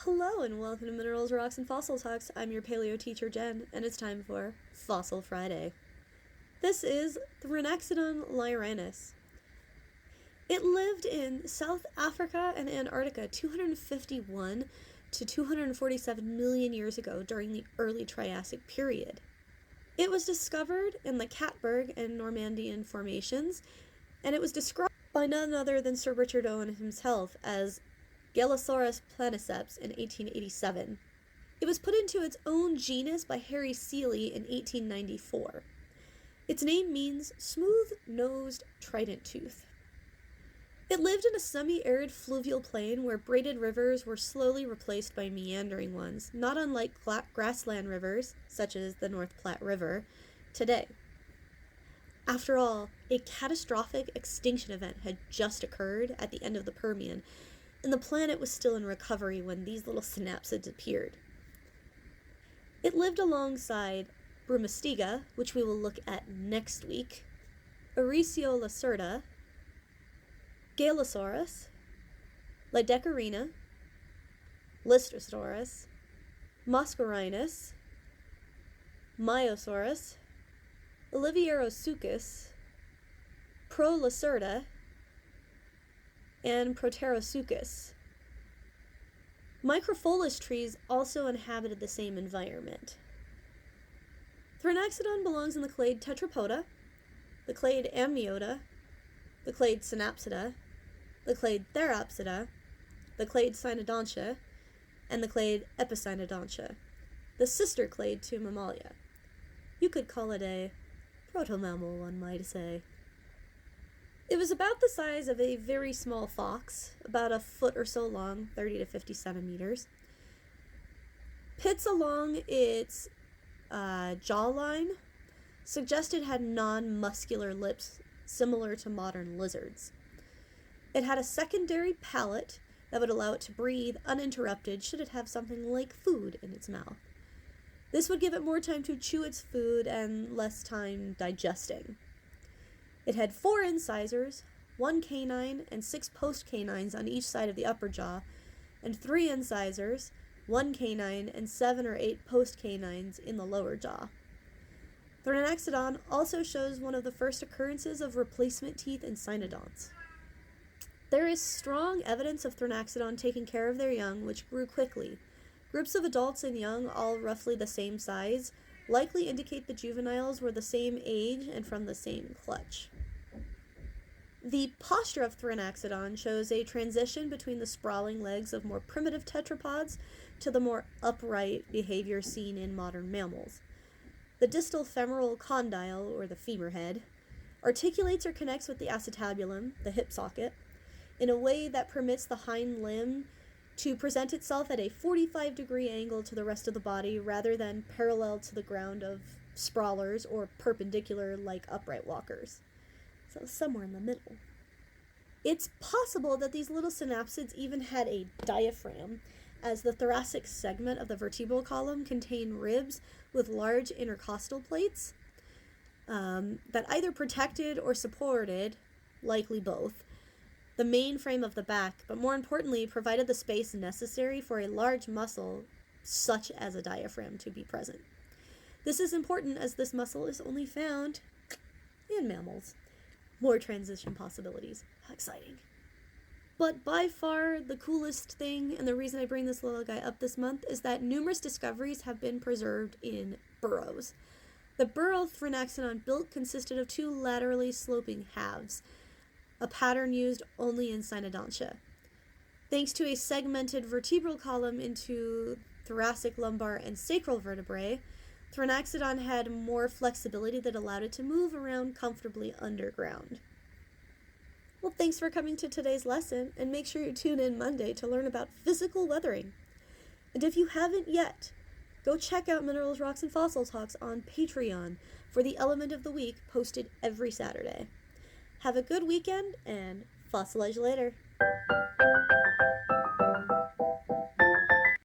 Hello and welcome to Minerals, Rocks, and Fossil Talks. I'm your paleo teacher, Jen, and it's time for Fossil Friday. This is Thrinaxodon liorhinus. It lived in South Africa and Antarctica 251 to 247 million years ago during the early Triassic period. It was discovered in the Katberg and Normandian formations, and it was described by none other than Sir Richard Owen himself as Galesaurus planiceps in 1887. It was put into its own genus by Harry Seeley in 1894. Its name means smooth-nosed trident tooth. It lived in a semi-arid fluvial plain where braided rivers were slowly replaced by meandering ones, not unlike grassland rivers, such as the North Platte River, today. After all, a catastrophic extinction event had just occurred at the end of the Permian, and the planet was still in recovery when these little synapsids appeared. It lived alongside Brumestiga, which we will look at next week, Lacerta, Galesaurus, Lidecarina, Lystrosaurus, Moscarinus, Myosaurus, Olivierosuchus, Prolacerta, and Proterosuchus. Micropholus trees also inhabited the same environment. Thrinaxodon belongs in the clade Tetrapoda, the clade Amniota, the clade Synapsida, the clade Therapsida, the clade Cynodontia, and the clade Epicynodontia, the sister clade to Mammalia. You could call it a proto-mammal, one might say. It was about the size of a very small fox, about a foot or so long, 30 to 50 centimeters. Pits along its jawline suggested had non-muscular lips similar to modern lizards. It had a secondary palate that would allow it to breathe uninterrupted should it have something like food in its mouth. This would give it more time to chew its food and less time digesting. It had 4 incisors, 1 canine, and 6 post-canines on each side of the upper jaw, and 3 incisors, 1 canine, and 7 or 8 post-canines in the lower jaw. Thrinaxodon also shows one of the first occurrences of replacement teeth in cynodonts. There is strong evidence of Thrinaxodon taking care of their young, which grew quickly. Groups of adults and young, all roughly the same size, likely indicate the juveniles were the same age and from the same clutch. The posture of Thrinaxodon shows a transition between the sprawling legs of more primitive tetrapods to the more upright behavior seen in modern mammals. The distal femoral condyle, or the femur head, articulates or connects with the acetabulum, the hip socket, in a way that permits the hind limb to present itself at a 45-degree angle to the rest of the body rather than parallel to the ground of sprawlers or perpendicular like upright walkers. So somewhere in the middle. It's possible that these little synapsids even had a diaphragm, as the thoracic segment of the vertebral column contained ribs with large intercostal plates that either protected or supported, likely both, the main frame of the back, but more importantly, provided the space necessary for a large muscle, such as a diaphragm, to be present. This is important as this muscle is only found in mammals. More transition possibilities. How exciting. But by far the coolest thing, and the reason I bring this little guy up this month, is that numerous discoveries have been preserved in burrows. The burrow Thrinaxodon built consisted of 2 laterally sloping halves, a pattern used only in Cynodontia. Thanks to a segmented vertebral column into thoracic, lumbar, and sacral vertebrae, Thrinaxodon had more flexibility that allowed it to move around comfortably underground. Well, thanks for coming to today's lesson, and make sure you tune in Monday to learn about physical weathering. And if you haven't yet, go check out Minerals, Rocks, and Fossil Talks on Patreon for the Element of the Week posted every Saturday. Have a good weekend, and fossilize later.